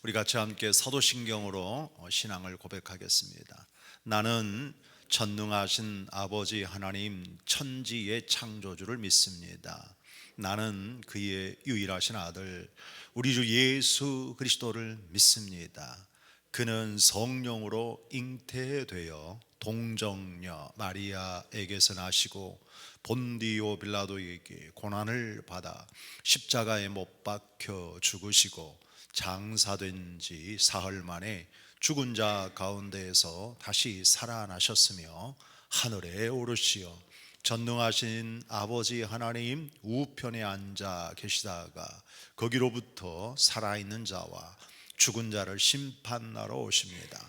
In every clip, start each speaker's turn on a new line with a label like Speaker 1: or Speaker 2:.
Speaker 1: 우리 같이 함께 사도신경으로 신앙을 고백하겠습니다. 나는 전능하신 아버지 하나님 천지의 창조주를 믿습니다. 나는 그의 유일하신 아들 우리 주 예수 그리스도를 믿습니다. 그는 성령으로 잉태되어 동정녀 마리아에게서 나시고 본디오 빌라도에게 고난을 받아 십자가에 못 박혀 죽으시고 장사된 지 사흘 만에 죽은 자 가운데에서 다시 살아나셨으며 하늘에 오르시어 전능하신 아버지 하나님 우편에 앉아 계시다가 거기로부터 살아있는 자와 죽은 자를 심판하러 오십니다.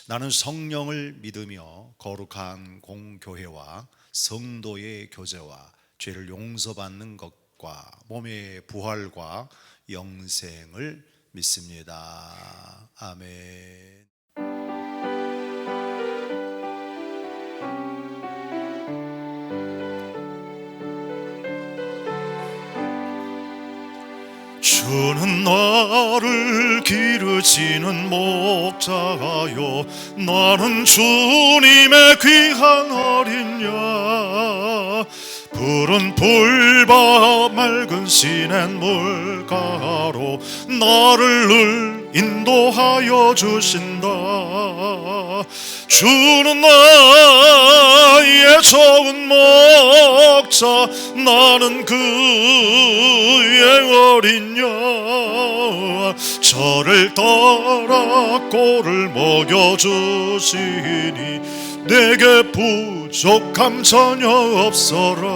Speaker 1: 나는 성령을 믿으며 거룩한 공교회와 성도의 교제와 죄를 용서받는 것과 몸의 부활과 영생을 믿습니다. 아멘. 주는 나를 기르시는 목자요 나는 주님의 귀한 어린 양 푸른 풀밭 맑은 시냇 물가로 나를 늘 인도하여 주신다. 주는 나의 좋은 목자 나는 그의 어린 양 저를 따라 꼴을 먹여주시니 내게 부족함 전혀 없어라.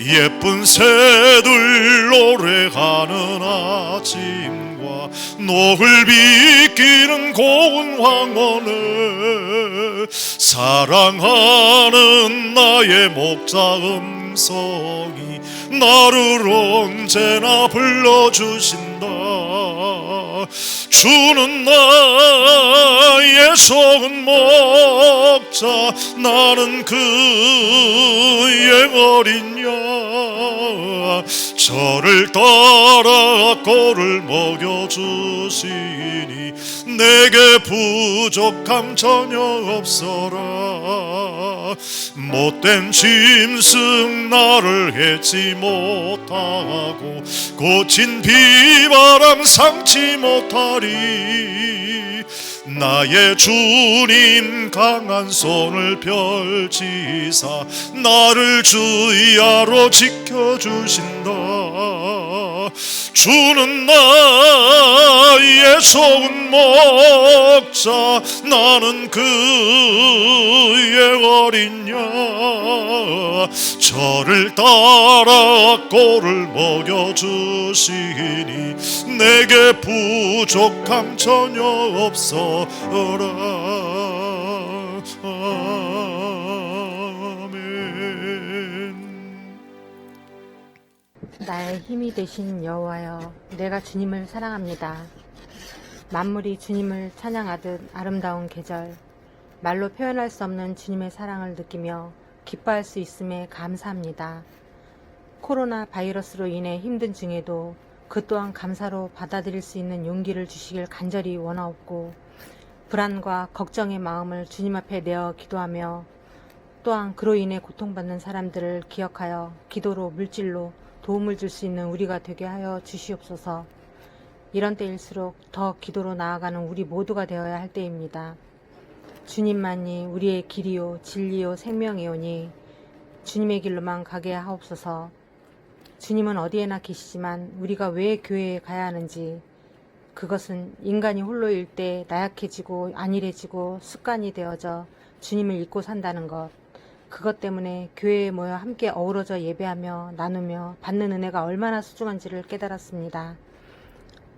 Speaker 1: 예쁜 새들 노래하는 아침과 녹을 비끼는 고운 황혼을 사랑하는 나의 목자 음성이 나를 언제나 불러주신다. 주는 나의 좋은 목자 나는 그의 어린 양 저를 따라 꼴을 먹여주시니 내게 부족함 전혀 없어라. 못된 짐승 나를 해치 못하고 고친 비바람 상치 못하리. 나의 주님 강한 손을 펼치사 나를 주야로 지켜주신다. 주는 나의 좋은 목자 나는 그의 어린 양 저를 따라 꼴을 먹여주시니 내게 부족함 전혀 없어라.
Speaker 2: 나의 힘이 되신 여호와여, 내가 주님을 사랑합니다. 만물이 주님을 찬양하듯 아름다운 계절, 말로 표현할 수 없는 주님의 사랑을 느끼며 기뻐할 수 있음에 감사합니다. 코로나 바이러스로 인해 힘든 중에도 그 또한 감사로 받아들일 수 있는 용기를 주시길 간절히 원하옵고, 불안과 걱정의 마음을 주님 앞에 내어 기도하며 또한 그로 인해 고통받는 사람들을 기억하여 기도로 물질로 도움을 줄 수 있는 우리가 되게 하여 주시옵소서. 이런 때일수록 더 기도로 나아가는 우리 모두가 되어야 할 때입니다. 주님만이 우리의 길이요 진리요 생명이오니 주님의 길로만 가게 하옵소서. 주님은 어디에나 계시지만 우리가 왜 교회에 가야 하는지, 그것은 인간이 홀로일 때 나약해지고 안일해지고 습관이 되어져 주님을 잊고 산다는 것, 그것 때문에 교회에 모여 함께 어우러져 예배하며 나누며 받는 은혜가 얼마나 소중한지를 깨달았습니다.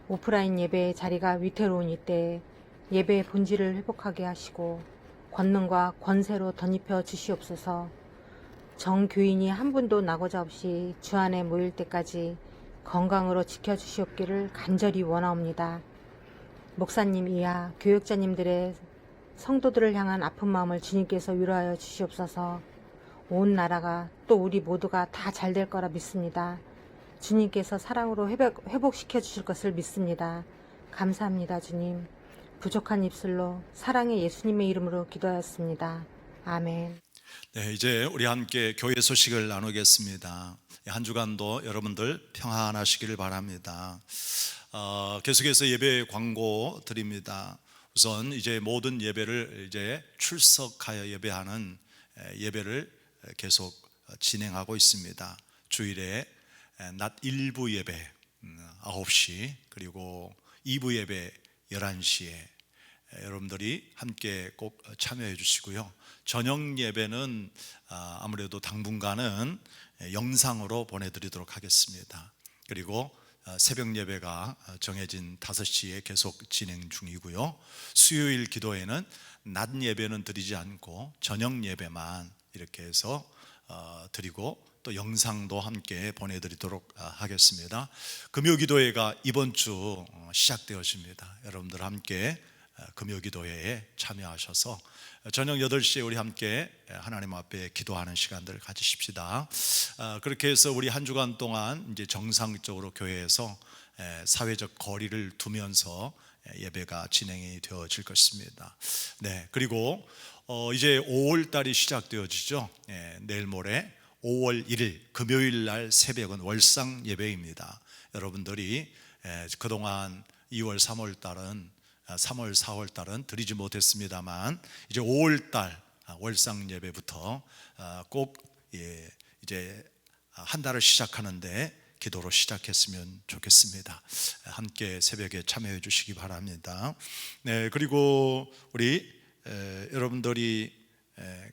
Speaker 2: 오프라인 예배의 자리가 위태로운 이때 예배의 본질을 회복하게 하시고 권능과 권세로 덧입혀 주시옵소서. 정교인이 한 분도 나고자 없이 주 안에 모일 때까지 건강으로 지켜주시옵기를 간절히 원하옵니다. 목사님 이하 교역자님들의 성도들을 향한 아픈 마음을 주님께서 위로하여 주시옵소서. 온 나라가 또 우리 모두가 다 잘 될 거라 믿습니다. 주님께서 사랑으로 회복시켜 주실 것을 믿습니다. 감사합니다, 주님. 부족한 입술로 사랑의 예수님의 이름으로 기도하였습니다. 아멘.
Speaker 3: 네, 이제 우리 함께 교회 소식을 나누겠습니다. 한 주간도 여러분들 평안하시기를 바랍니다. 계속해서 예배 광고 드립니다. 우선 이제 모든 예배를 이제 출석하여 예배하는 예배를 계속 진행하고 있습니다. 주일에 낮 1부 예배 9시, 그리고 2부 예배 11시에 여러분들이 함께 꼭 참여해 주시고요. 저녁 예배는 아무래도 당분간은 영상으로 보내드리도록 하겠습니다. 그리고 새벽 예배가 정해진 5시에 계속 진행 중이고요. 수요일 기도회는 낮 예배는 드리지 않고 저녁 예배만 이렇게 해서 드리고 또 영상도 함께 보내드리도록 하겠습니다. 금요 기도회가 이번 주 시작되었습니다. 여러분들 함께 금요 기도회에 참여하셔서 저녁 8시에 우리 함께 하나님 앞에 기도하는 시간들을 가지십시다. 그렇게 해서 우리 한 주간 동안 이제 정상적으로 교회에서 사회적 거리를 두면서 예배가 진행이 되어질 것입니다. 네, 그리고 이제 5월 달이 시작되어지죠. 내일 모레 5월 1일 금요일 날 새벽은 월상 예배입니다. 여러분들이 그동안 2월 3월 달은 3월 4월 달은 드리지 못했습니다만 이제 5월 달 월상 예배부터 꼭 이제 한 달을 시작하는데 기도로 시작했으면 좋겠습니다. 함께 새벽에 참여해 주시기 바랍니다. 네, 그리고 우리 여러분들이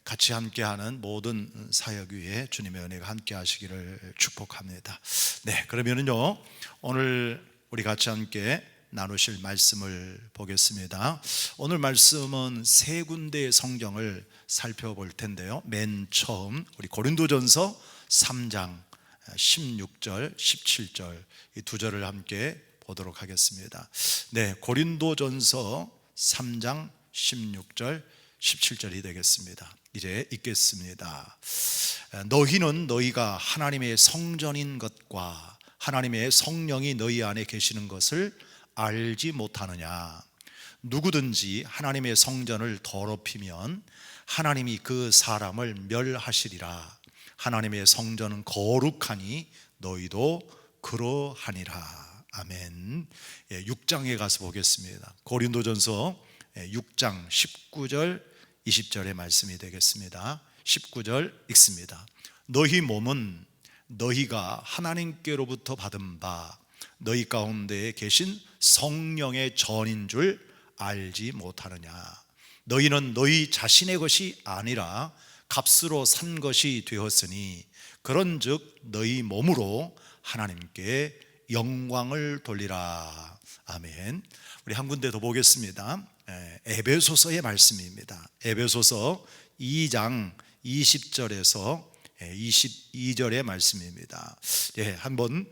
Speaker 3: 같이 함께하는 모든 사역 위에 주님의 은혜가 함께 하시기를 축복합니다. 네, 그러면은요 오늘 우리 같이 함께 나누실 말씀을 보겠습니다. 오늘 말씀은 세 군데의 성경을 살펴볼 텐데요. 맨 처음 우리 고린도전서 3장 16절, 17절 이 두 절을 함께 보도록 하겠습니다. 네, 고린도전서 3장 16절, 17절이 되겠습니다. 이제 읽겠습니다. 너희는 너희가 하나님의 성전인 것과 하나님의 성령이 너희 안에 계시는 것을 알지 못하느냐? 누구든지 하나님의 성전을 더럽히면 하나님이 그 사람을 멸하시리라. 하나님의 성전은 거룩하니 너희도 그러하니라. 아멘. 6장에 가서 보겠습니다. 고린도전서 6장 19절 20절의 말씀이 되겠습니다. 19절 읽습니다. 너희 몸은 너희가 하나님께로부터 받은 바 너희 가운데에 계신 성령의 전인 줄 알지 못하느냐? 너희는 너희 자신의 것이 아니라 값으로 산 것이 되었으니 그런즉 너희 몸으로 하나님께 영광을 돌리라. 아멘. 우리 한 군데 더 보겠습니다. 에베소서의 말씀입니다. 에베소서 2장 20절에서 22절의 말씀입니다. 한번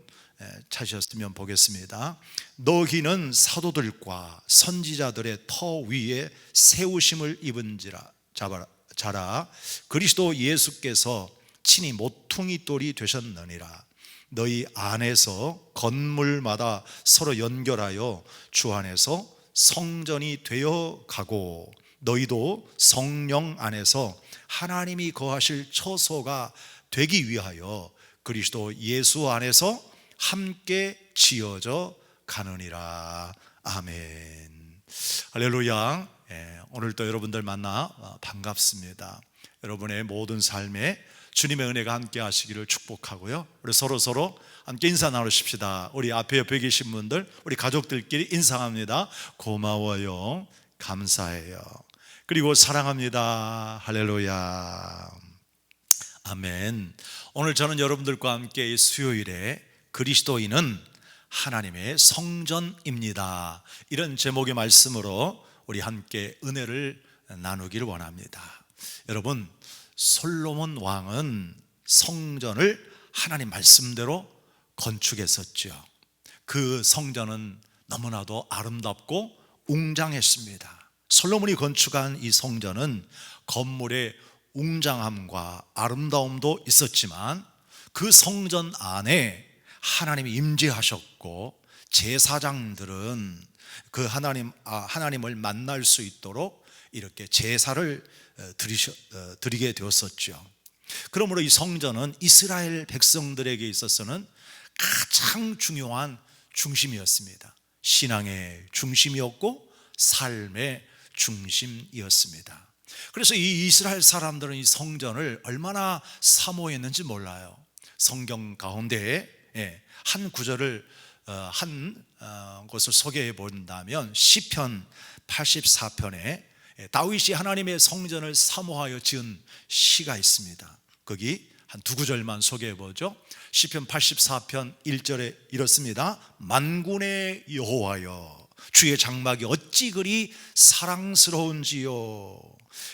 Speaker 3: 찾으셨으면 보겠습니다. 너희는 사도들과 선지자들의 터 위에 세우심을 입은지라 자라 그리스도 예수께서 친히 모퉁이 돌이 되셨느니라. 너희 안에서 건물마다 서로 연결하여 주 안에서 성전이 되어 가고 너희도 성령 안에서 하나님이 거하실 처소가 되기 위하여 그리스도 예수 안에서 함께 지어져 가느니라. 아멘. 할렐루야. 오늘도 여러분들 만나 반갑습니다. 여러분의 모든 삶에 주님의 은혜가 함께 하시기를 축복하고요. 우리 서로 함께 인사 나누십시다. 우리 앞에 옆에 계신 분들, 우리 가족들끼리 인사합니다. 고마워요. 감사해요. 그리고 사랑합니다. 할렐루야. 아멘. 오늘 저는 여러분들과 함께 수요일에 그리스도인은 하나님의 성전입니다. 이런 제목의 말씀으로 우리 함께 은혜를 나누기를 원합니다. 여러분, 솔로몬 왕은 성전을 하나님 말씀대로 건축했었죠. 그 성전은 너무나도 아름답고 웅장했습니다. 솔로몬이 건축한 이 성전은 건물의 웅장함과 아름다움도 있었지만 그 성전 안에 하나님이 임재하셨고 제사장들은 그 하나님을 만날 수 있도록 이렇게 제사를 드리게 되었었죠. 그러므로 이 성전은 이스라엘 백성들에게 있어서는 가장 중요한 중심이었습니다. 신앙의 중심이었고 삶의 중심이었습니다. 그래서 이 이스라엘 사람들은 이 성전을 얼마나 사모했는지 몰라요. 성경 가운데에 한 구절을 한 것을 소개해 본다면 시편 84편에 다윗이 하나님의 성전을 사모하여 지은 시가 있습니다. 거기 한 두 구절만 소개해 보죠. 시편 84편 1절에 이렇습니다. 만군의 여호와여, 주의 장막이 어찌 그리 사랑스러운지요.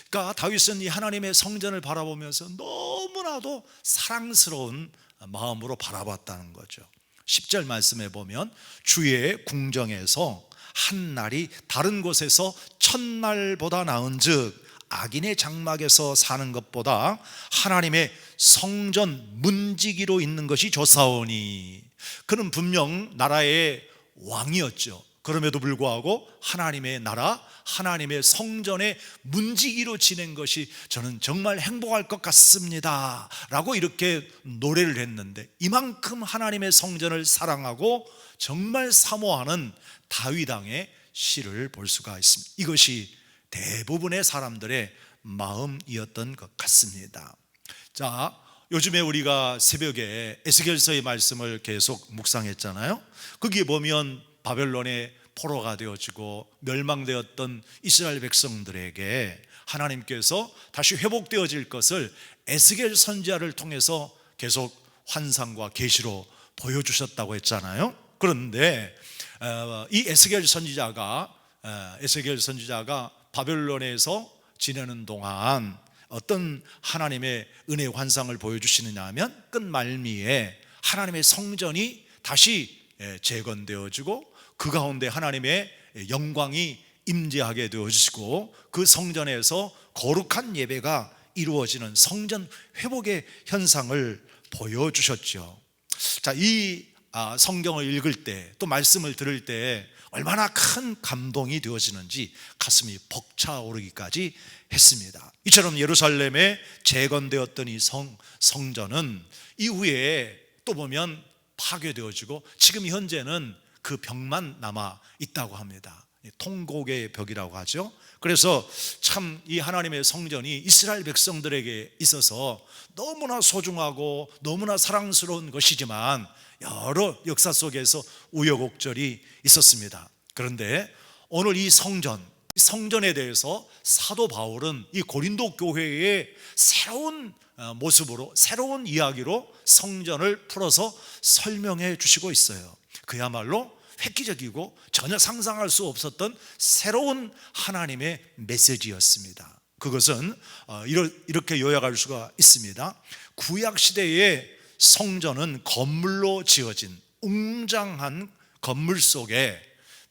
Speaker 3: 그러니까 다윗은 이 하나님의 성전을 바라보면서 너무나도 사랑스러운 마음으로 바라봤다는 거죠. 10절 말씀해 보면 주의 궁정에서 한 날이 다른 곳에서 천날보다 나은즉 악인의 장막에서 사는 것보다 하나님의 성전 문지기로 있는 것이 좋사오니. 그는 분명 나라의 왕이었죠. 그럼에도 불구하고 하나님의 나라, 하나님의 성전의 문지기로 지낸 것이 저는 정말 행복할 것 같습니다 라고 이렇게 노래를 했는데, 이만큼 하나님의 성전을 사랑하고 정말 사모하는 다윗 왕의 시를 볼 수가 있습니다. 이것이 대부분의 사람들의 마음이었던 것 같습니다. 자, 요즘에 우리가 새벽에 에스겔서의 말씀을 계속 묵상했잖아요. 거기에 보면 바벨론의 포로가 되어지고 멸망되었던 이스라엘 백성들에게 하나님께서 다시 회복되어질 것을 에스겔 선지자를 통해서 계속 환상과 계시로 보여주셨다고 했잖아요. 그런데 이 에스겔 선지자가 바벨론에서 지내는 동안 어떤 하나님의 은혜 환상을 보여주시느냐 하면 끝말미에 하나님의 성전이 다시 재건되어지고 그 가운데 하나님의 영광이 임재하게 되어지고 그 성전에서 거룩한 예배가 이루어지는 성전 회복의 현상을 보여주셨죠. 자, 이 성경을 읽을 때 또 말씀을 들을 때 얼마나 큰 감동이 되어지는지 가슴이 벅차오르기까지 했습니다. 이처럼 예루살렘에 재건되었던 이 성전은 이후에 또 보면 파괴되어지고 지금 현재는 그 벽만 남아 있다고 합니다. 통곡의 벽이라고 하죠. 그래서 참 이 하나님의 성전이 이스라엘 백성들에게 있어서 너무나 소중하고 너무나 사랑스러운 것이지만 여러 역사 속에서 우여곡절이 있었습니다. 그런데 오늘 이 성전에 대해서 사도 바울은 이 고린도 교회의 새로운 모습으로, 새로운 이야기로 성전을 풀어서 설명해 주시고 있어요. 그야말로 획기적이고 전혀 상상할 수 없었던 새로운 하나님의 메시지였습니다. 그것은 이렇게 요약할 수가 있습니다. 구약시대의 성전은 건물로 지어진 웅장한 건물 속에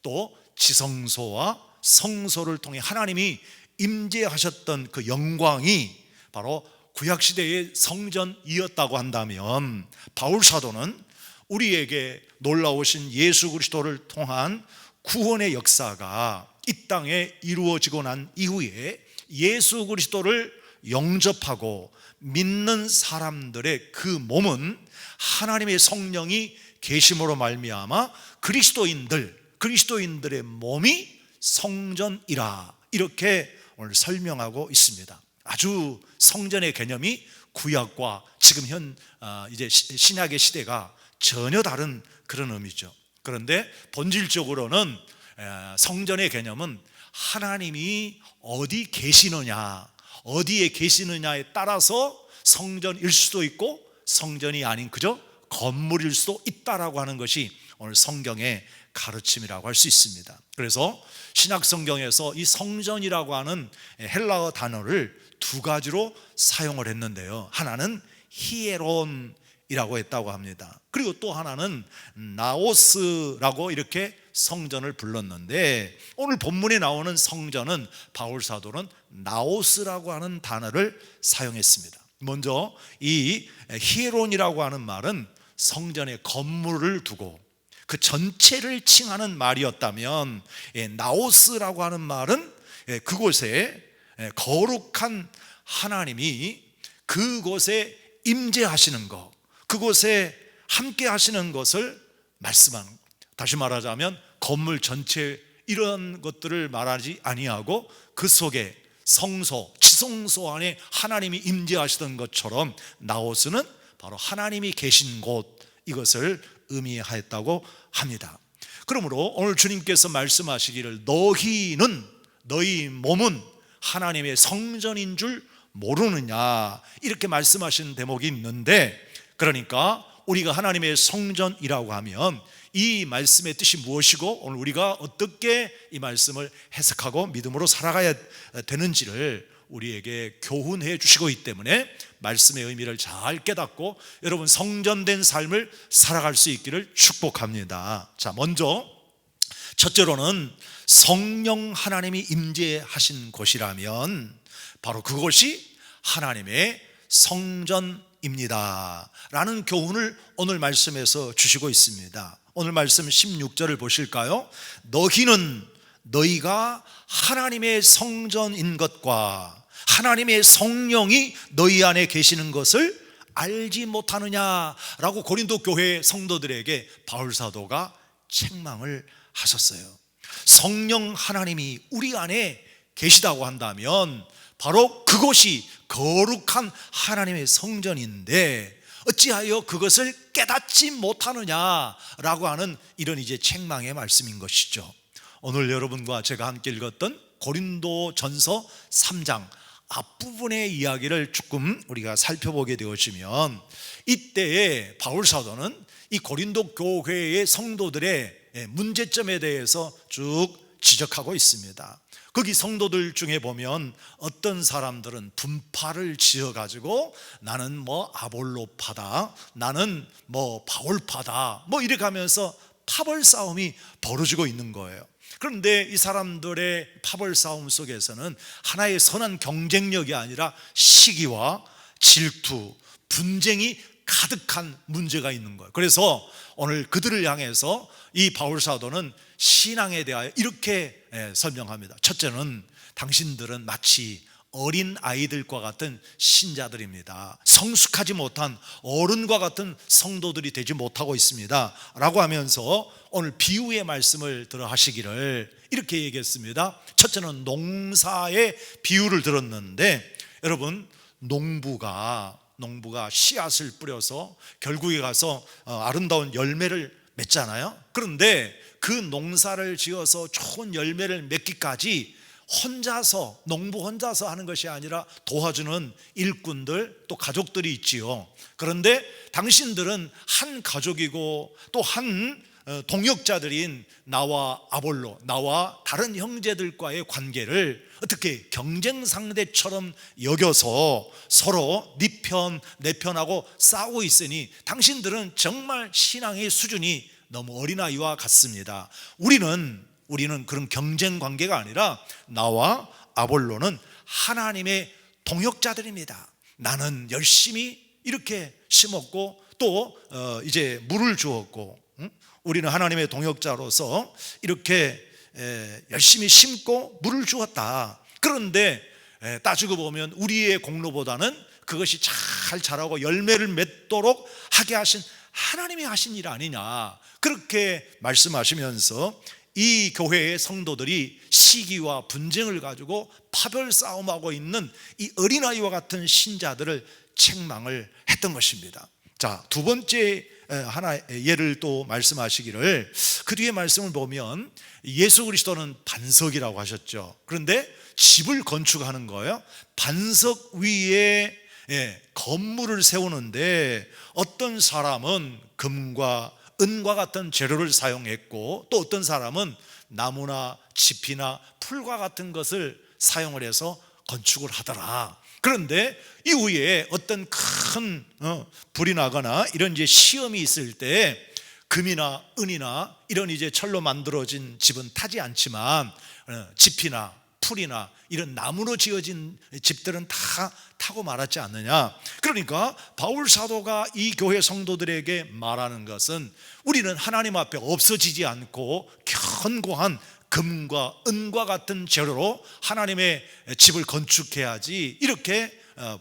Speaker 3: 또 지성소와 성소를 통해 하나님이 임재하셨던 그 영광이 바로 구약시대의 성전이었다고 한다면, 바울 사도는 우리에게 놀라우신 예수 그리스도를 통한 구원의 역사가 이 땅에 이루어지고 난 이후에 예수 그리스도를 영접하고 믿는 사람들의 그 몸은 하나님의 성령이 계심으로 말미암아 그리스도인들의 몸이 성전이라, 이렇게 오늘 설명하고 있습니다. 아주 성전의 개념이 구약과 지금 이제 신약의 시대가 전혀 다른 그런 의미죠. 그런데 본질적으로는 성전의 개념은 하나님이 어디 계시느냐, 어디에 계시느냐에 따라서 성전일 수도 있고 성전이 아닌 그저 건물일 수도 있다라고 하는 것이 오늘 성경의 가르침이라고 할 수 있습니다. 그래서 신약 성경에서 이 성전이라고 하는 헬라어 단어를 두 가지로 사용을 했는데요. 하나는 히에론이라고 했다고 합니다. 그리고 또 하나는 나오스라고 이렇게 성전을 불렀는데, 오늘 본문에 나오는 성전은 바울 사도는 나오스라고 하는 단어를 사용했습니다. 먼저 이 히에론이라고 하는 말은 성전의 건물을 두고, 그 전체를 칭하는 말이었다면, 나오스라고 하는 말은 그곳에 거룩한 하나님이 그곳에 임재하시는 것, 그곳에 함께 하시는 것을 말씀하는 것. 다시 말하자면 건물 전체 이런 것들을 말하지 아니하고 그 속에 성소, 지성소 안에 하나님이 임재하시던 것처럼 나오스는 바로 하나님이 계신 곳, 이것을 의미하였다고 합니다. 그러므로 오늘 주님께서 말씀하시기를 너희 몸은 하나님의 성전인 줄 모르느냐, 이렇게 말씀하시는 대목이 있는데, 그러니까 우리가 하나님의 성전이라고 하면 이 말씀의 뜻이 무엇이고 오늘 우리가 어떻게 이 말씀을 해석하고 믿음으로 살아가야 되는지를 우리에게 교훈해 주시고 있기 때문에 말씀의 의미를 잘 깨닫고 여러분 성전된 삶을 살아갈 수 있기를 축복합니다. 자, 먼저 첫째로는 성령 하나님이 임재하신 곳이라면 바로 그곳이 하나님의 성전입니다 라는 교훈을 오늘 말씀에서 주시고 있습니다. 오늘 말씀 16절을 보실까요? 너희가 하나님의 성전인 것과 하나님의 성령이 너희 안에 계시는 것을 알지 못하느냐라고 고린도 교회 성도들에게 바울 사도가 책망을 하셨어요. 성령 하나님이 우리 안에 계시다고 한다면 바로 그곳이 거룩한 하나님의 성전인데 어찌하여 그것을 깨닫지 못하느냐라고 하는 이런 이제 책망의 말씀인 것이죠. 오늘 여러분과 제가 함께 읽었던 고린도전서 3장 앞부분의 이야기를 조금 우리가 살펴보게 되어지면 이때에 바울 사도는 이 고린도 교회의 성도들의 문제점에 대해서 쭉 지적하고 있습니다. 거기 성도들 중에 보면 어떤 사람들은 분파를 지어가지고 나는 뭐 아볼로파다, 나는 뭐 바울파다, 뭐 이렇게 하면서 파벌 싸움이 벌어지고 있는 거예요. 그런데 이 사람들의 파벌 싸움 속에서는 하나의 선한 경쟁력이 아니라 시기와 질투, 분쟁이 가득한 문제가 있는 거예요. 그래서 오늘 그들을 향해서 이 바울 사도는 신앙에 대하여 이렇게 설명합니다. 첫째는 당신들은 마치 어린 아이들과 같은 신자들입니다. 성숙하지 못한 어른과 같은 성도들이 되지 못하고 있습니다 라고 하면서 오늘 비유의 말씀을 들어 하시기를 이렇게 얘기했습니다. 첫째는 농사의 비유를 들었는데, 여러분 농부가 씨앗을 뿌려서 결국에 가서 아름다운 열매를 맺잖아요. 그런데 그 농사를 지어서 좋은 열매를 맺기까지 농부 혼자서 하는 것이 아니라 도와주는 일꾼들, 또 가족들이 있지요. 그런데 당신들은 한 가족이고 또 한 동역자들인 나와 아볼로, 나와 다른 형제들과의 관계를 어떻게 경쟁 상대처럼 여겨서 서로 네 편, 내 편하고 싸우고 있으니 당신들은 정말 신앙의 수준이 너무 어린아이와 같습니다. 우리는 그런 경쟁 관계가 아니라 나와 아볼로는 하나님의 동역자들입니다. 나는 열심히 이렇게 심었고 또 이제 물을 주었고, 우리는 하나님의 동역자로서 이렇게 열심히 심고 물을 주었다. 그런데 따지고 보면 우리의 공로보다는 그것이 잘 자라고 열매를 맺도록 하게 하신 하나님이 하신 일 아니냐, 그렇게 말씀하시면서 이 교회의 성도들이 시기와 분쟁을 가지고 파별 싸움하고 있는 이 어린아이와 같은 신자들을 책망을 했던 것입니다. 자, 두 번째 하나 예를 또 말씀하시기를, 그 뒤에 말씀을 보면 예수 그리스도는 반석이라고 하셨죠. 그런데 집을 건축하는 거예요. 반석 위에 건물을 세우는데 어떤 사람은 금과 은과 같은 재료를 사용했고 또 어떤 사람은 나무나 짚이나 풀과 같은 것을 사용을 해서 건축을 하더라. 그런데 이후에 어떤 큰 불이 나거나 이런 이제 시험이 있을 때 금이나 은이나 이런 이제 철로 만들어진 집은 타지 않지만 짚이나 풀이나 이런 나무로 지어진 집들은 다 타고 말았지 않느냐. 그러니까 바울 사도가 이 교회 성도들에게 말하는 것은 우리는 하나님 앞에 없어지지 않고 견고한 금과 은과 같은 재료로 하나님의 집을 건축해야지, 이렇게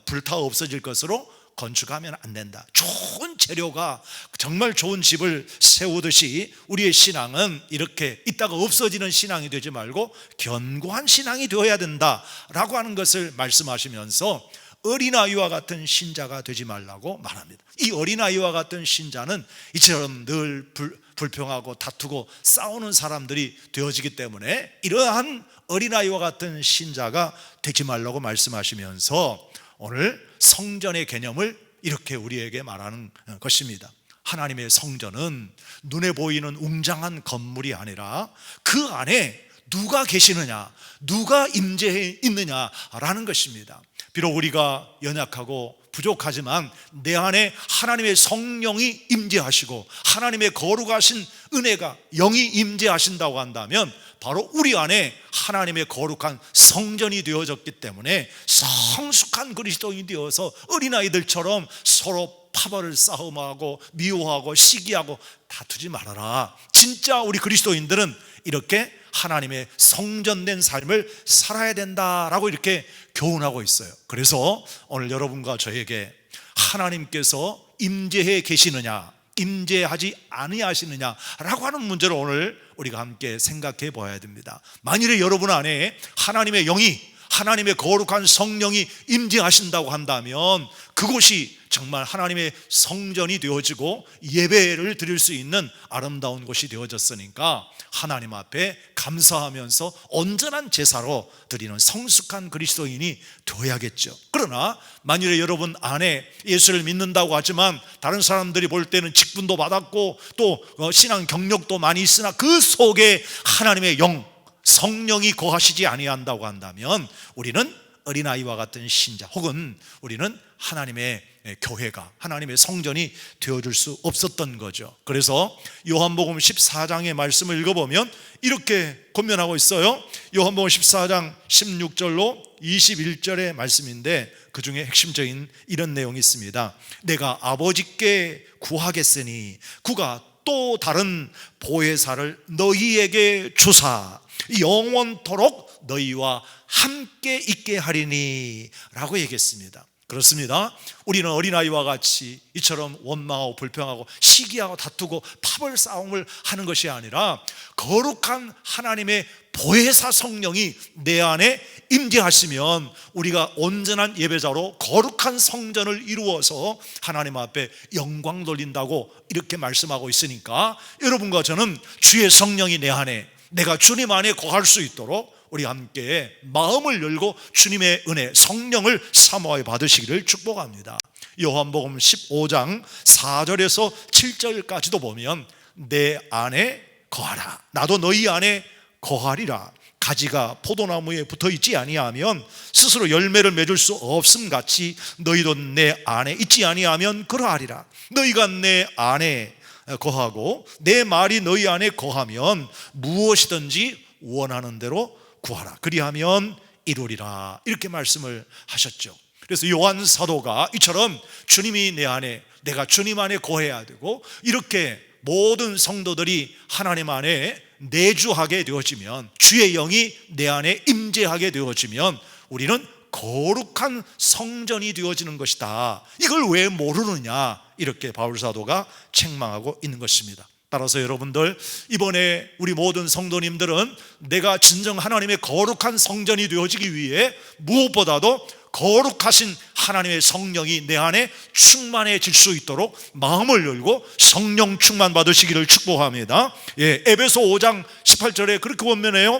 Speaker 3: 불타 없어질 것으로 건축하면 안 된다. 좋은 재료가 정말 좋은 집을 세우듯이 우리의 신앙은 이렇게 있다가 없어지는 신앙이 되지 말고 견고한 신앙이 되어야 된다라고 하는 것을 말씀하시면서 어린아이와 같은 신자가 되지 말라고 말합니다. 이 어린아이와 같은 신자는 이처럼 늘 불평하고 다투고 싸우는 사람들이 되어지기 때문에 이러한 어린아이와 같은 신자가 되지 말라고 말씀하시면서 오늘 성전의 개념을 이렇게 우리에게 말하는 것입니다. 하나님의 성전은 눈에 보이는 웅장한 건물이 아니라 그 안에 누가 계시느냐, 누가 임재해 있느냐라는 것입니다. 비록 우리가 연약하고 부족하지만 내 안에 하나님의 성령이 임재하시고 하나님의 거룩하신 은혜가 영이 임재하신다고 한다면 바로 우리 안에 하나님의 거룩한 성전이 되어졌기 때문에 성숙한 그리스도인이 되어서 어린아이들처럼 서로 파벌을 싸움하고 미워하고 시기하고 다투지 말아라. 진짜 우리 그리스도인들은 이렇게 하나님의 성전된 삶을 살아야 된다라고 이렇게 교훈하고 있어요. 그래서 오늘 여러분과 저에게 하나님께서 임재해 계시느냐, 임재하지 아니하시느냐라고 하는 문제를 오늘 우리가 함께 생각해 봐야 됩니다. 만일에 여러분 안에 하나님의 영이, 하나님의 거룩한 성령이 임재하신다고 한다면 그곳이 정말 하나님의 성전이 되어지고 예배를 드릴 수 있는 아름다운 곳이 되어졌으니까 하나님 앞에 감사하면서 온전한 제사로 드리는 성숙한 그리스도인이 되어야겠죠. 그러나 만일에 여러분 안에 예수를 믿는다고 하지만 다른 사람들이 볼 때는 직분도 받았고 또 신앙 경력도 많이 있으나 그 속에 하나님의 영, 성령이 거하시지 아니한다고 한다면 우리는 어린아이와 같은 신자, 혹은 우리는 하나님의 교회가, 하나님의 성전이 되어줄 수 없었던 거죠. 그래서 요한복음 14장의 말씀을 읽어보면 이렇게 권면하고 있어요. 요한복음 14장 16절로 21절의 말씀인데 그 중에 핵심적인 이런 내용이 있습니다. 내가 아버지께 구하겠으니 그가 또 다른 보혜사를 너희에게 주사 영원토록 너희와 함께 있게 하리니 라고 얘기했습니다. 그렇습니다. 우리는 어린아이와 같이 이처럼 원망하고 불평하고 시기하고 다투고 파벌 싸움을 하는 것이 아니라 거룩한 하나님의 보혜사 성령이 내 안에 임재하시면 우리가 온전한 예배자로 거룩한 성전을 이루어서 하나님 앞에 영광 돌린다고 이렇게 말씀하고 있으니까 여러분과 저는 주의 성령이 내 안에, 내가 주님 안에 거할 수 있도록 우리 함께 마음을 열고 주님의 은혜, 성령을 사모하여 받으시기를 축복합니다. 요한복음 15장 4절에서 7절까지도 보면 내 안에 거하라, 나도 너희 안에 거하리라. 가지가 포도나무에 붙어있지 아니하면 스스로 열매를 맺을 수 없음 같이 너희도 내 안에 있지 아니하면 그러하리라. 너희가 내 안에 거하고 내 말이 너희 안에 거하면 무엇이든지 원하는 대로 구하라. 그리하면 이루리라. 이렇게 말씀을 하셨죠. 그래서 요한 사도가 이처럼 주님이 내 안에, 내가 주님 안에 거해야 되고 이렇게 모든 성도들이 하나님 안에 내주하게 되어지면, 주의 영이 내 안에 임재하게 되어지면 우리는 거룩한 성전이 되어지는 것이다. 이걸 왜 모르느냐, 이렇게 바울 사도가 책망하고 있는 것입니다. 따라서 여러분들, 이번에 우리 모든 성도님들은 내가 진정 하나님의 거룩한 성전이 되어지기 위해 무엇보다도 거룩하신 하나님의 성령이 내 안에 충만해질 수 있도록 마음을 열고 성령 충만 받으시기를 축복합니다. 에베소 5장 18절에 그렇게 권면해요.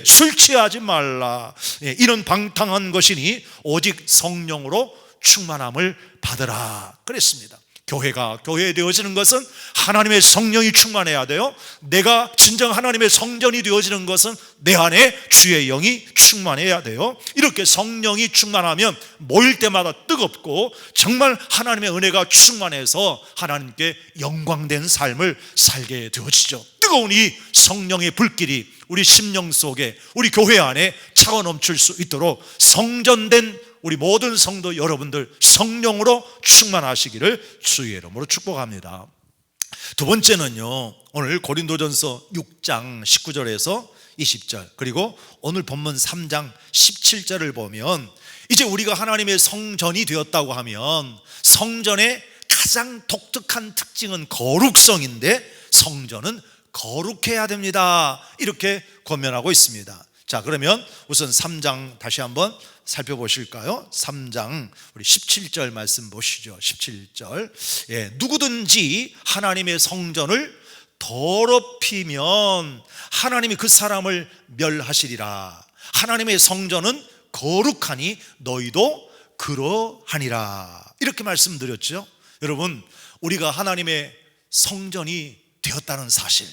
Speaker 3: 술 취하지 말라. 이는 방탕한 것이니 오직 성령으로 충만함을 받으라 그랬습니다. 교회가 교회 되어지는 것은 하나님의 성령이 충만해야 돼요. 내가 진정 하나님의 성전이 되어지는 것은 내 안에 주의 영이 충만해야 돼요. 이렇게 성령이 충만하면 모일 때마다 뜨겁고 정말 하나님의 은혜가 충만해서 하나님께 영광된 삶을 살게 되어지죠. 뜨거운 이 성령의 불길이 우리 심령 속에, 우리 교회 안에 차고 넘칠 수 있도록 성전된 우리 모든 성도 여러분들 성령으로 충만하시기를 주의 이름으로 축복합니다. 두 번째는요, 오늘 고린도전서 6장 19절에서 20절, 그리고 오늘 본문 3장 17절을 보면, 이제 우리가 하나님의 성전이 되었다고 하면 성전의 가장 독특한 특징은 거룩성인데, 성전은 거룩해야 됩니다, 이렇게 권면하고 있습니다. 자, 그러면 우선 3장 다시 한번 살펴보실까요? 3장 우리 17절 말씀 보시죠. 17절. 예, 누구든지 하나님의 성전을 더럽히면 하나님이 그 사람을 멸하시리라. 하나님의 성전은 거룩하니 너희도 그러하니라, 이렇게 말씀드렸죠. 여러분, 우리가 하나님의 성전이 되었다는 사실,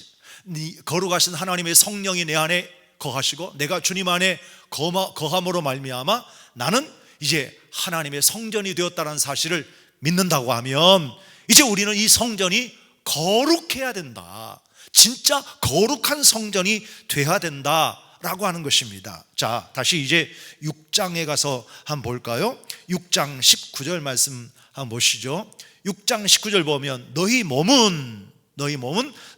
Speaker 3: 거룩하신 하나님의 성령이 내 안에 거하시고 내가 주님 안에 거함으로 말미암아 나는 이제 하나님의 성전이 되었다는 사실을 믿는다고 하면, 이제 우리는 이 성전이 거룩해야 된다, 진짜 거룩한 성전이 돼야 된다라고 하는 것입니다. 자, 다시 이제 6장에 가서 한번 볼까요? 6장 19절 말씀 한번 보시죠. 6장 19절 보면, 너희 몸은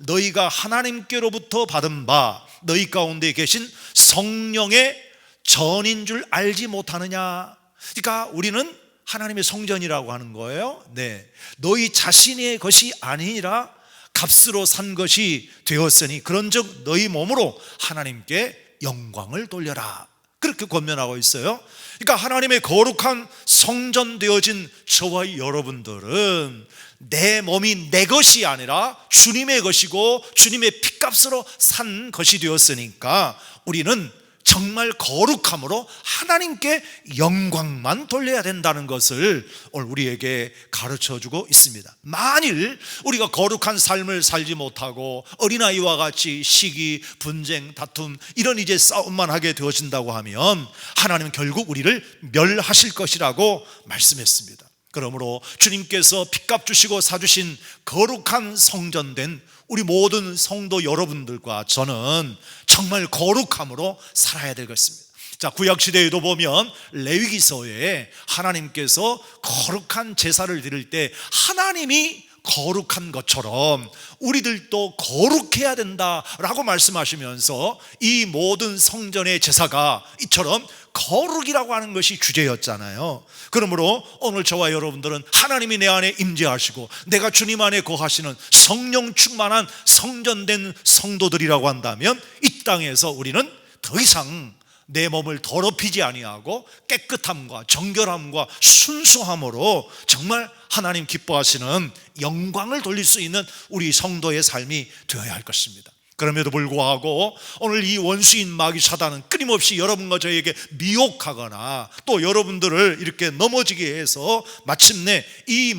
Speaker 3: 너희가 하나님께로부터 받은 바 너희 가운데 계신 성령의 전인 줄 알지 못하느냐. 그러니까 우리는 하나님의 성전이라고 하는 거예요. 네, 너희 자신의 것이 아니라 값으로 산 것이 되었으니 그런즉 너희 몸으로 하나님께 영광을 돌려라, 그렇게 권면하고 있어요. 그러니까 하나님의 거룩한 성전 되어진 저와 여러분들은 내 몸이 내 것이 아니라 주님의 것이고 주님의 피값으로 산 것이 되었으니까 우리는 정말 거룩함으로 하나님께 영광만 돌려야 된다는 것을 오늘 우리에게 가르쳐주고 있습니다. 만일 우리가 거룩한 삶을 살지 못하고 어린아이와 같이 시기, 분쟁, 다툼 이런 이제 싸움만 하게 되어진다고 하면 하나님은 결국 우리를 멸하실 것이라고 말씀했습니다. 그러므로 주님께서 핏값 주시고 사주신 거룩한 성전된 우리 모든 성도 여러분들과 저는 정말 거룩함으로 살아야 되겠습니다. 자, 구약시대에도 보면 레위기서에 하나님께서 거룩한 제사를 드릴 때 하나님이 거룩한 것처럼 우리들도 거룩해야 된다라고 말씀하시면서 이 모든 성전의 제사가 이처럼 거룩이라고 하는 것이 주제였잖아요. 그러므로 오늘 저와 여러분들은 하나님이 내 안에 임재하시고 내가 주님 안에 거하시는 성령 충만한 성전된 성도들이라고 한다면 이 땅에서 우리는 더 이상 내 몸을 더럽히지 아니하고 깨끗함과 정결함과 순수함으로 정말 하나님 기뻐하시는 영광을 돌릴 수 있는 우리 성도의 삶이 되어야 할 것입니다. 그럼에도 불구하고 오늘 이 원수인 마귀 사단은 끊임없이 여러분과 저에게 미혹하거나 또 여러분들을 이렇게 넘어지게 해서 마침내 이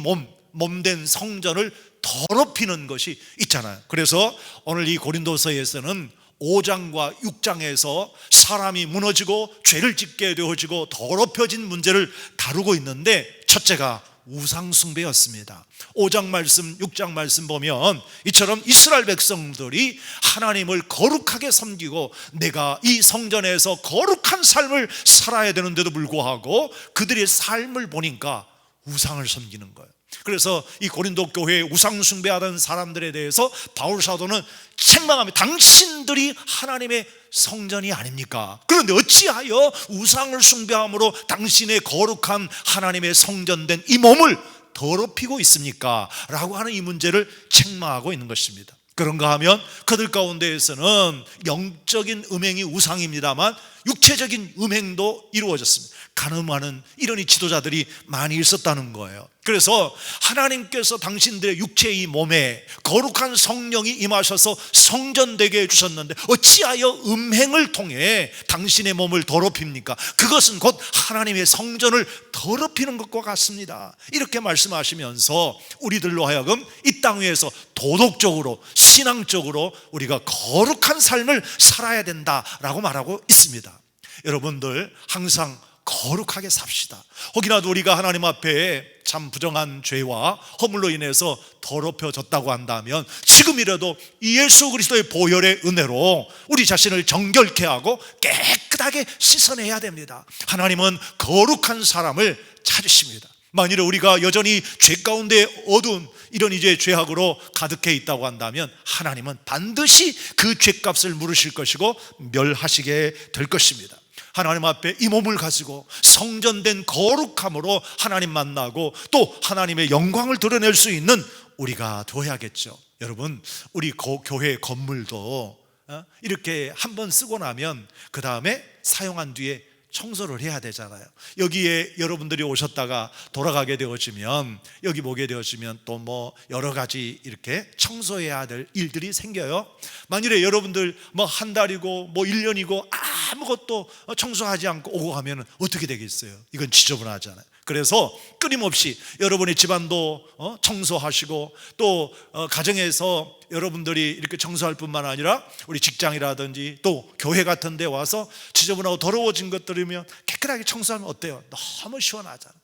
Speaker 3: 몸된 성전을 더럽히는 것이 있잖아요. 그래서 오늘 이 고린도서에서는 5장과 6장에서 사람이 무너지고 죄를 짓게 되어지고 더럽혀진 문제를 다루고 있는데, 첫째가 우상숭배였습니다. 5장 말씀, 6장 말씀 보면 이처럼 이스라엘 백성들이 하나님을 거룩하게 섬기고 내가 이 성전에서 거룩한 삶을 살아야 되는데도 불구하고 그들의 삶을 보니까 우상을 섬기는 거예요. 그래서 이 고린도 교회에 우상 숭배하던 사람들에 대해서 바울 사도는 책망합니다. 당신들이 하나님의 성전이 아닙니까? 그런데 어찌하여 우상을 숭배함으로 당신의 거룩한 하나님의 성전된 이 몸을 더럽히고 있습니까? 라고 하는 이 문제를 책망하고 있는 것입니다. 그런가 하면 그들 가운데에서는 영적인 음행이 우상입니다만 육체적인 음행도 이루어졌습니다. 가늠하는 이런 이 지도자들이 많이 있었다는 거예요. 그래서 하나님께서 당신들의 육체의 이 몸에 거룩한 성령이 임하셔서 성전되게 해주셨는데 어찌하여 음행을 통해 당신의 몸을 더럽힙니까? 그것은 곧 하나님의 성전을 더럽히는 것과 같습니다. 이렇게 말씀하시면서 우리들로 하여금 이 땅 위에서 도덕적으로 신앙적으로 우리가 거룩한 삶을 살아야 된다라고 말하고 있습니다. 여러분들 항상 거룩하게 삽시다. 혹이라도 우리가 하나님 앞에 참 부정한 죄와 허물로 인해서 더럽혀졌다고 한다면 지금이라도 이 예수 그리스도의 보혈의 은혜로 우리 자신을 정결케 하고 깨끗하게 씻어내야 됩니다. 하나님은 거룩한 사람을 찾으십니다. 만일에 우리가 여전히 죄 가운데 어두운 이런 이제 죄악으로 가득해 있다고 한다면 하나님은 반드시 그 죄값을 물으실 것이고 멸하시게 될 것입니다. 하나님 앞에 이 몸을 가지고 성전된 거룩함으로 하나님 만나고 또 하나님의 영광을 드러낼 수 있는 우리가 되어야겠죠. 여러분, 우리 교회 건물도 이렇게 한번 쓰고 나면 그 다음에 사용한 뒤에 청소를 해야 되잖아요. 여기에 여러분들이 오셨다가 돌아가게 되어지면, 여기 보게 되어지면 또 뭐 여러 가지 이렇게 청소해야 될 일들이 생겨요. 만일에 여러분들 뭐 한 달이고 뭐 1년이고 아무것도 청소하지 않고 오고 가면 어떻게 되겠어요? 이건 지저분하잖아요. 그래서 끊임없이 여러분의 집안도 청소하시고 또 가정에서 여러분들이 이렇게 청소할 뿐만 아니라 우리 직장이라든지 또 교회 같은 데 와서 지저분하고 더러워진 것들이면 깨끗하게 청소하면 어때요? 너무 시원하잖아요.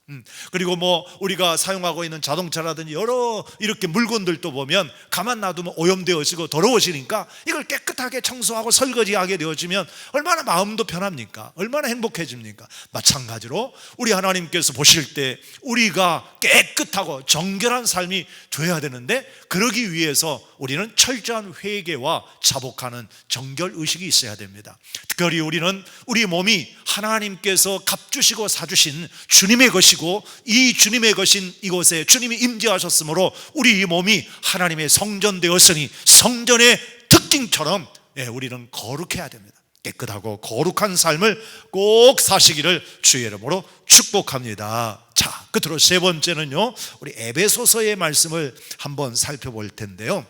Speaker 3: 그리고 뭐 우리가 사용하고 있는 자동차라든지 여러 이렇게 물건들도 보면 가만 놔두면 오염되어지고 더러워지니까 이걸 깨끗하게 청소하고 설거지하게 되어지면 얼마나 마음도 편합니까? 얼마나 행복해집니까? 마찬가지로 우리 하나님께서 보실 때 우리가 깨끗하고 정결한 삶이 되어야 되는데, 그러기 위해서 우리는 철저한 회개와 자복하는 정결의식이 있어야 됩니다. 특별히 우리는 우리 몸이 하나님께서 값주시고 사주신 주님의 것이고, 이 주님의 것인 이곳에 주님이 임재하셨으므로 우리 이 몸이 하나님의 성전 되었으니 성전의 특징처럼 우리는 거룩해야 됩니다. 깨끗하고 거룩한 삶을 꼭 사시기를 주의 이름으로 축복합니다. 자, 끝으로 세 번째는요, 우리 에베소서의 말씀을 한번 살펴볼 텐데요,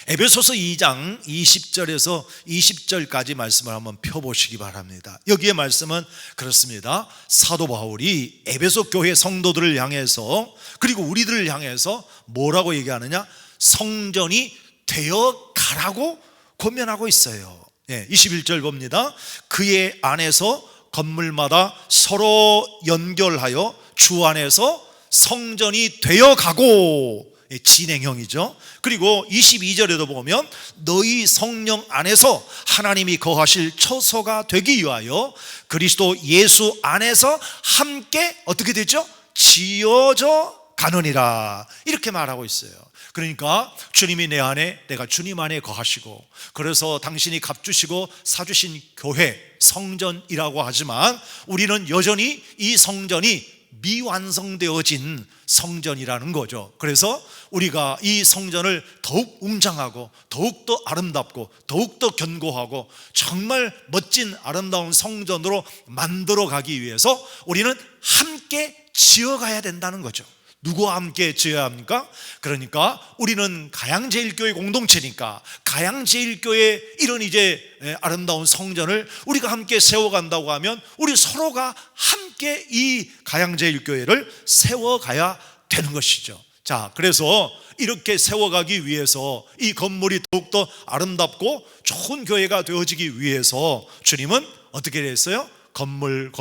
Speaker 3: 에베소서 2장 20절에서 20절까지 말씀을 한번 펴보시기 바랍니다. 여기에 말씀은 그렇습니다. 사도 바울이 에베소 교회 성도들을 향해서, 그리고 우리들을 향해서 뭐라고 얘기하느냐? 성전이 되어 가라고 권면하고 있어요. 21절 봅니다. 그의 안에서 건물마다 서로 연결하여 주 안에서 성전이 되어 가고, 진행형이죠. 그리고 22절에도 보면 너희 성령 안에서 하나님이 거하실 처소가 되기 위하여 그리스도 예수 안에서 함께 어떻게 되죠? 지어져 가느니라, 이렇게 말하고 있어요. 그러니까 주님이 내 안에, 내가 주님 안에 거하시고, 그래서 당신이 값주시고 사주신 교회 성전이라고 하지만 우리는 여전히 이 성전이 미완성되어진 성전이라는 거죠. 그래서 우리가 이 성전을 더욱 웅장하고 더욱더 아름답고 더욱더 견고하고 정말 멋진 아름다운 성전으로 만들어 가기 위해서 우리는 함께 지어가야 된다는 거죠. 누구와 함께 지어야 합니까? 그러니까 우리는 가양제일교회 공동체니까 가양제일교회 이런 이제 아름다운 성전을 우리가 함께 세워간다고 하면 우리 서로가 함께 이 가양제일교회를 세워가야 되는 것이죠. 자, 그래서 이렇게 세워가기 위해서 이 건물이 더욱더 아름답고 좋은 교회가 되어지기 위해서 주님은 어떻게 했어요? 건물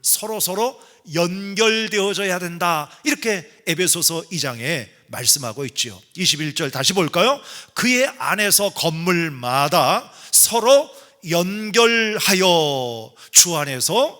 Speaker 3: 서로 연결되어져야 된다, 이렇게 에베소서 2장에 말씀하고 있지요. 21절 다시 볼까요? 그의 안에서 건물마다 서로 연결하여 주 안에서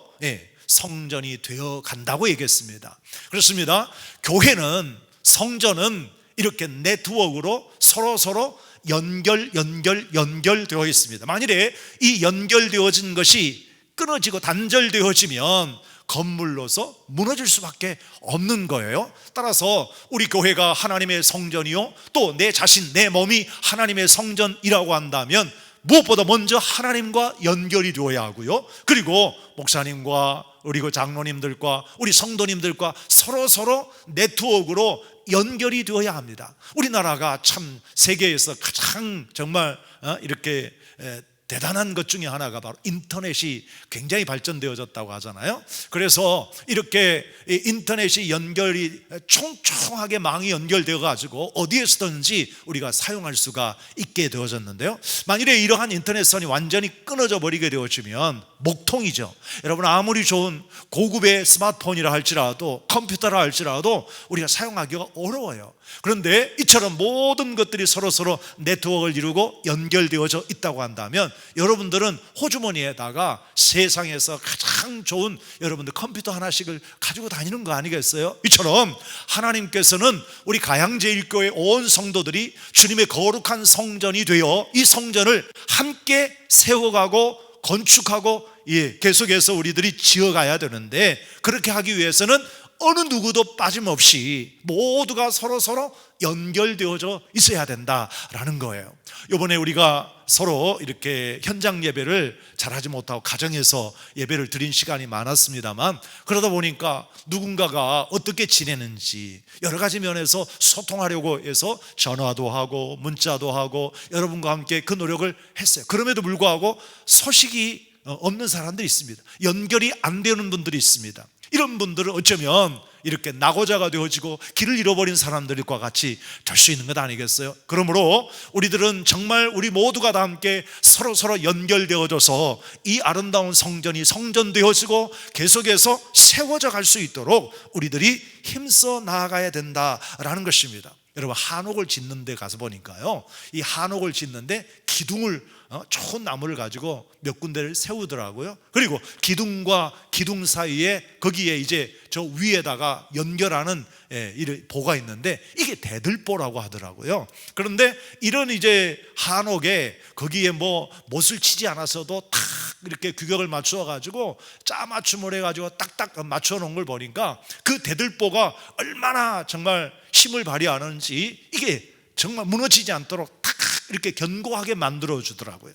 Speaker 3: 성전이 되어 간다고 얘기했습니다. 그렇습니다. 교회는, 성전은 이렇게 네트워크로 서로 연결되어 있습니다. 만일에 이 연결되어진 것이 끊어지고 단절되어지면 건물로서 무너질 수밖에 없는 거예요. 따라서 우리 교회가 하나님의 성전이요, 또 내 자신, 내 몸이 하나님의 성전이라고 한다면 무엇보다 먼저 하나님과 연결이 되어야 하고요, 그리고 목사님과 그리고 장로님들과 우리 성도님들과 서로 네트워크로 연결이 되어야 합니다. 우리나라가 참 세계에서 가장 정말 이렇게 대단한 것 중에 하나가 바로 인터넷이 굉장히 발전되어졌다고 하잖아요. 그래서 이렇게 인터넷이 연결이 총총하게 망이 연결되어 가지고 어디에서든지 우리가 사용할 수가 있게 되어졌는데요, 만일에 이러한 인터넷선이 완전히 끊어져 버리게 되어지면 목통이죠. 여러분, 아무리 좋은 고급의 스마트폰이라 할지라도 컴퓨터라 할지라도 우리가 사용하기가 어려워요. 그런데 이처럼 모든 것들이 서로 네트워크를 이루고 연결되어져 있다고 한다면 여러분들은 호주머니에다가 세상에서 가장 좋은 여러분들 컴퓨터 하나씩을 가지고 다니는 거 아니겠어요? 이처럼 하나님께서는 우리 가양제일교회 온 성도들이 주님의 거룩한 성전이 되어 이 성전을 함께 세워가고 건축하고 계속해서 우리들이 지어가야 되는데, 그렇게 하기 위해서는 어느 누구도 빠짐없이 모두가 서로 연결되어져 있어야 된다라는 거예요. 이번에 우리가 서로 이렇게 현장 예배를 잘하지 못하고 가정에서 예배를 드린 시간이 많았습니다만, 그러다 보니까 누군가가 어떻게 지내는지 여러 가지 면에서 소통하려고 해서 전화도 하고 문자도 하고 여러분과 함께 그 노력을 했어요. 그럼에도 불구하고 소식이 없는 사람들이 있습니다. 연결이 안 되는 분들이 있습니다. 이런 분들은 어쩌면 이렇게 낙오자가 되어지고 길을 잃어버린 사람들과 같이 될 수 있는 것 아니겠어요? 그러므로 우리들은 정말 우리 모두가 다 함께 서로 연결되어져서 이 아름다운 성전이 성전되어지고 계속해서 세워져 갈 수 있도록 우리들이 힘써 나아가야 된다라는 것입니다. 여러분, 한옥을 짓는 데 가서 보니까요, 이 한옥을 짓는데 기둥을 좋은 나무를 가지고 몇 군데를 세우더라고요. 그리고 기둥과 기둥 사이에 거기에 이제 저 위에다가 연결하는 보가 있는데 이게 대들보라고 하더라고요. 그런데 이런 이제 한옥에 거기에 뭐 못을 치지 않았어도 탁 이렇게 규격을 맞추어 가지고 짜 맞춤을 해 가지고 딱딱 맞춰 놓은 걸 보니까 그 대들보가 얼마나 정말 힘을 발휘하는지 이게 정말 무너지지 않도록 탁 이렇게 견고하게 만들어 주더라고요.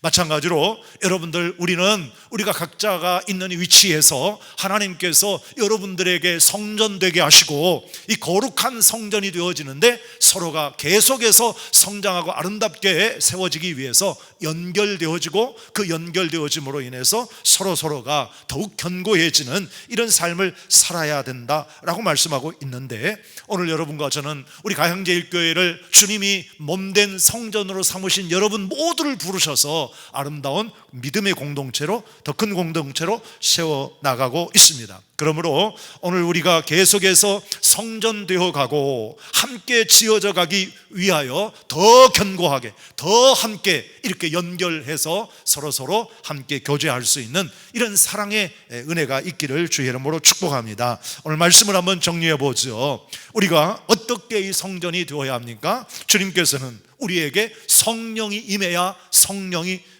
Speaker 3: 마찬가지로 여러분들, 우리가 각자가 있는 위치에서 하나님께서 여러분들에게 성전 되게 하시고 이 거룩한 성전이 되어지는데 서로가 계속해서 성장하고 아름답게 세워지기 위해서 연결되어지고 그 연결되어짐으로 인해서 서로가 더욱 견고해지는 이런 삶을 살아야 된다라고 말씀하고 있는데, 오늘 여러분과 저는 우리 가양제일교회를 주님이 몸된 성전으로 삼으신 여러분 모두를 부르셔서 아름다운 믿음의 공동체로, 더 큰 공동체로 세워나가고 있습니다. 그러므로 오늘 우리가 계속해서 성전되어 가고 함께 지어져 가기 위하여 더 견고하게, 더 함께 이렇게 연결해서 서로 함께 교제할 수 있는 이런 사랑의 은혜가 있기를 주의 이름으로 축복합니다. 오늘 말씀을 한번 정리해 보죠. 우리가 어떻게 이 성전이 되어야 합니까? 주님께서는 우리에게 성령이 임해야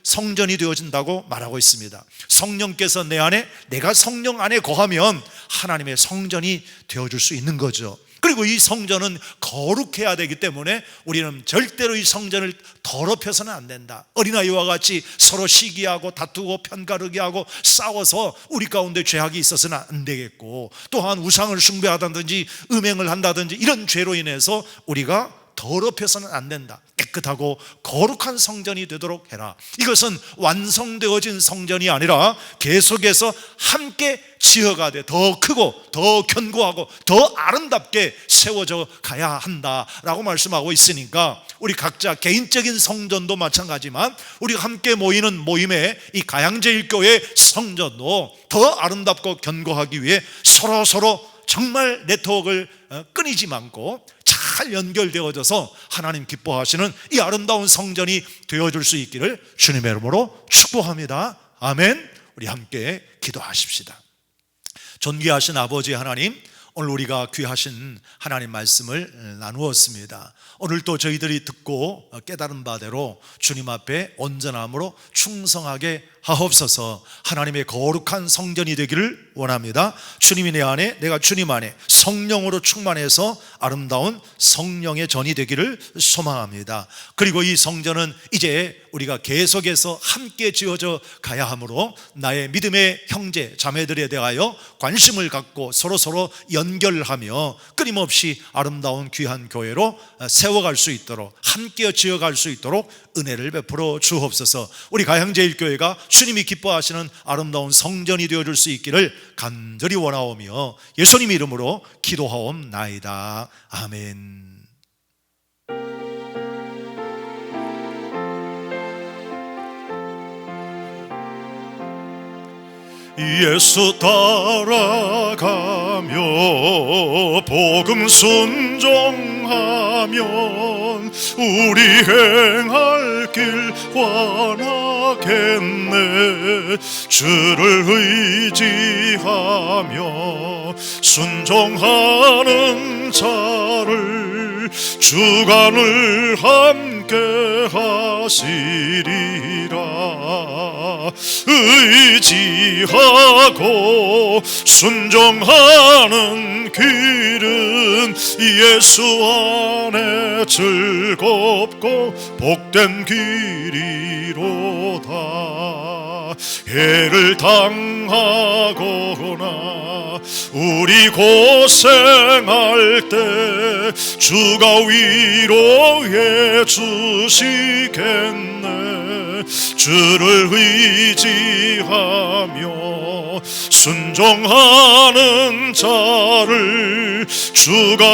Speaker 3: 성전이 되어진다고 말하고 있습니다. 성령께서 내 안에, 내가 성령 안에 거하면 하나님의 성전이 되어줄 수 있는 거죠. 그리고 이 성전은 거룩해야 되기 때문에 우리는 절대로 이 성전을 더럽혀서는 안 된다. 어린아이와 같이 서로 시기하고 다투고 편가르기 하고 싸워서 우리 가운데 죄악이 있어서는 안 되겠고, 또한 우상을 숭배하다든지 음행을 한다든지 이런 죄로 인해서 우리가 더럽혀서는 안 된다. 깨끗하고 거룩한 성전이 되도록 해라. 이것은 완성되어진 성전이 아니라 계속해서 함께 지어가되 더 크고 더 견고하고 더 아름답게 세워져 가야 한다라고 말씀하고 있으니까, 우리 각자 개인적인 성전도 마찬가지지만 우리가 함께 모이는 모임의 이 가양제일교회 성전도 더 아름답고 견고하기 위해 서로 정말 네트워크를 끊이지 않고 잘 연결되어져서 하나님 기뻐하시는 이 아름다운 성전이 되어줄 수 있기를 주님의 이름으로 축복합니다. 아멘. 우리 함께 기도하십시다. 존귀하신 아버지 하나님, 오늘 우리가 귀하신 하나님 말씀을 나누었습니다. 오늘도 저희들이 듣고 깨달은 바대로 주님 앞에 온전함으로 충성하게 하옵소서. 하나님의 거룩한 성전이 되기를 원합니다. 주님이 내 안에, 내가 주님 안에 성령으로 충만해서 아름다운 성령의 전이 되기를 소망합니다. 그리고 이 성전은 이제 우리가 계속해서 함께 지어져 가야 하므로 나의 믿음의 형제 자매들에 대하여 관심을 갖고 서로 연결하며 끊임없이 아름다운 귀한 교회로 세워갈 수 있도록, 함께 지어갈 수 있도록 은혜를 베풀어 주옵소서. 우리 가양제일교회가 주님이 기뻐하시는 아름다운 성전이 되어줄 수 있기를 간절히 원하오며 예수님 이름으로 기도하옵나이다. 아멘.
Speaker 1: 예수 따라가며 복음 순종하면 우리 행할 길 환하겠네. 주를 의지하며 순종하는 자를 주간을 함께 하시리라. 의지하고 순종하는 길은 예수 안에 즐겁고 복된 길이로다. 해를 당하거나 우리 고생할 때 주가 위로해 주시겠네. 주를 의지하며 순종하는 자를 주가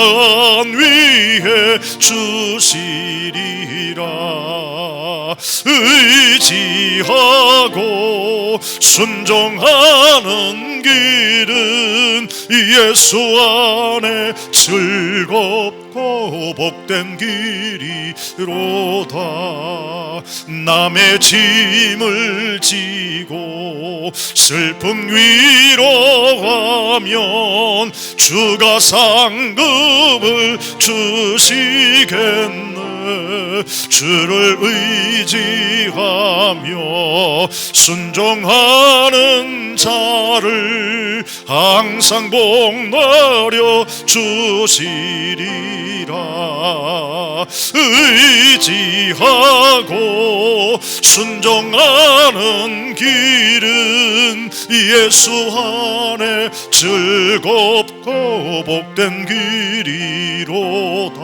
Speaker 1: 안위해 주시리라. 의지하고 순종하는 길은 예수 안에 즐겁고 복된 길이로다. 남의 짐을 지고 슬픔 위로하면 주가 상급을 주시겠네. 주를 의지하며 순종하는 자를 항상 복나려 주시리라. 의지하고 순종하는 길은 예수 안에 즐겁고 복된 길이로다.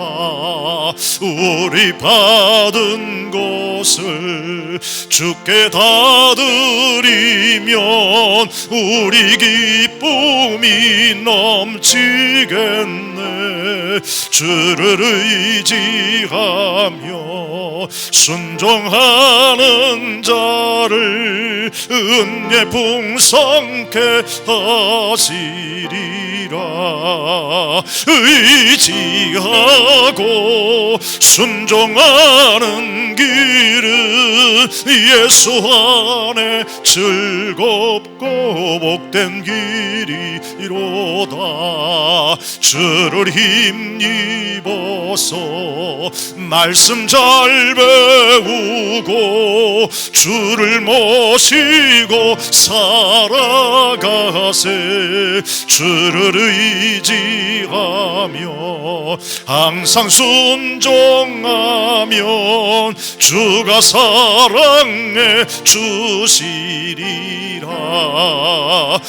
Speaker 1: 우리 받은 것을 주께 다 드리면 우리 기쁨이 넘치겠네. 주를 의지하며 순종하는 자를 은혜 풍성케 하시리라. 의지하고 순종하는 길은 예수 안에 즐겁고 복된 길이로다. 주를 힘입어서 말씀 잘 배우고 주를 모시고 살아가세. 주를 의지하며 항상 순종하면 주가 사랑해 주시리라.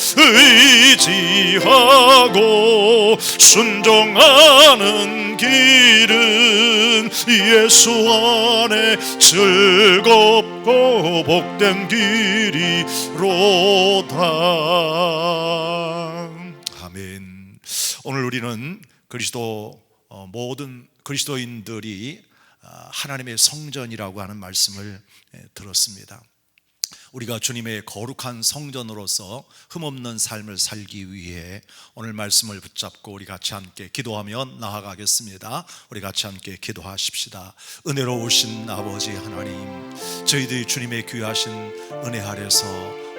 Speaker 1: 의지하고 순종하는 길은 예수 안에 즐겁고 복된 길이로다.
Speaker 3: 아멘. 오늘 우리는 모든 그리스도인들이 하나님의 성전이라고 하는 말씀을 들었습니다. 우리가 주님의 거룩한 성전으로서 흠없는 삶을 살기 위해 오늘 말씀을 붙잡고 우리 같이 함께 기도하며 나아가겠습니다. 우리 같이 함께 기도하십시다. 은혜로우신 아버지 하나님, 저희들이 주님의 귀하신 은혜 아래서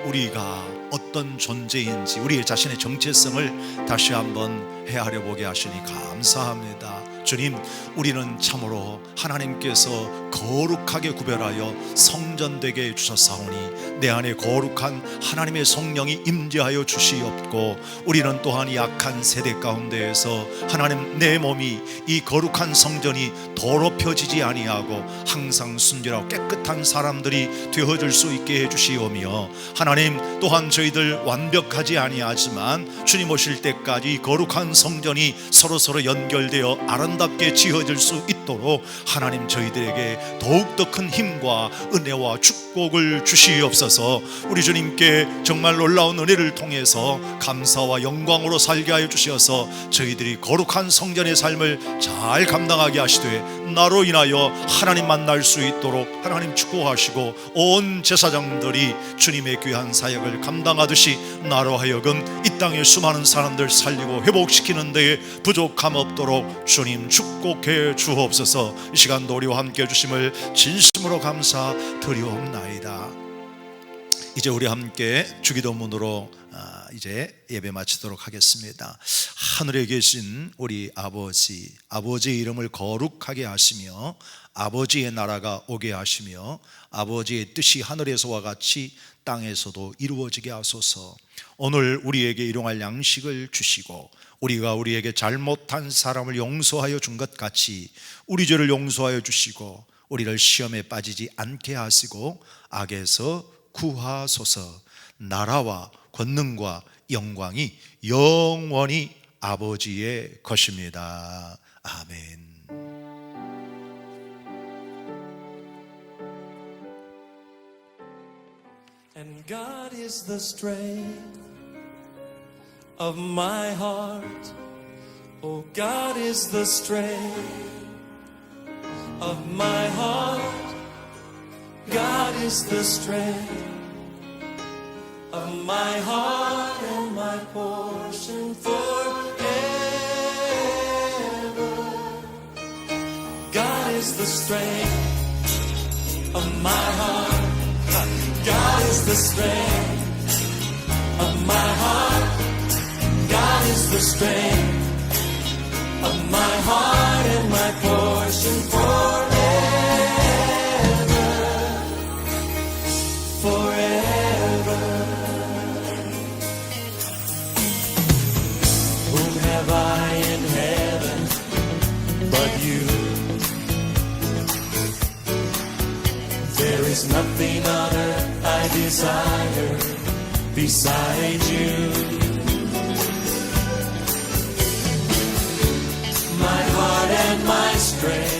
Speaker 3: 우리가 어떤 존재인지 우리의 자신의 정체성을 다시 한번 헤아려 보게 하시니 감사합니다. 주님, 우리는 참으로 하나님께서 거룩하게 구별하여 성전되게 해주셨사오니 내 안에 거룩한 하나님의 성령이 임재하여 주시옵고, 우리는 또한 약한 세대 가운데에서 하나님, 내 몸이 이 거룩한 성전이 더럽혀지지 아니하고 항상 순결하고 깨끗한 사람들이 되어줄 수 있게 해주시오며, 하나님 또한 저희들 완벽하지 아니하지만 주님 오실 때까지 이 거룩한 성전이 서로 연결되어 아름답게 지어질 수 있도록 하나님, 저희들에게 더욱더 큰 힘과 은혜와 축복을 주시옵소서. 우리 주님께 정말 놀라운 은혜를 통해서 감사와 영광으로 살게 하여 주셔서 저희들이 거룩한 성전의 삶을 잘 감당하게 하시되, 나로 인하여 하나님 만날 수 있도록 하나님 축복하시고, 온 제사장들이 주님의 귀한 사역을 감당하듯이 나로 하여금 이 땅의 수많은 사람들 살리고 회복시키는 데에 부족함 없도록 주님 축복해 주옵소서. 이 시간도 우리와 함께 해주심을 진심으로 감사드리옵나이다. 이제 우리 함께 주기도문으로 이제 예배 마치도록 하겠습니다. 하늘에 계신 우리 아버지, 아버지의 이름을 거룩하게 하시며 아버지의 나라가 오게 하시며 아버지의 뜻이 하늘에서와 같이 땅에서도 이루어지게 하소서. 오늘 우리에게 일용할 양식을 주시고 우리가 우리에게 잘못한 사람을 용서하여 준 것 같이 우리 죄를 용서하여 주시고 우리를 시험에 빠지지 않게 하시고 악에서 구하소서. 나라와 권능과 영광이 영원히 아버지의 것입니다. 아멘.
Speaker 4: And God is the strength of my heart. Oh, God is the strength of my heart. God is the strength of my heart and my portion forever. God is the strength of my heart. God is the strength of my heart. God is the strength of my heart and my portion forever. Forever. Whom have I in heaven but you? There is nothing on earth I desire beside you. My heart and my strength.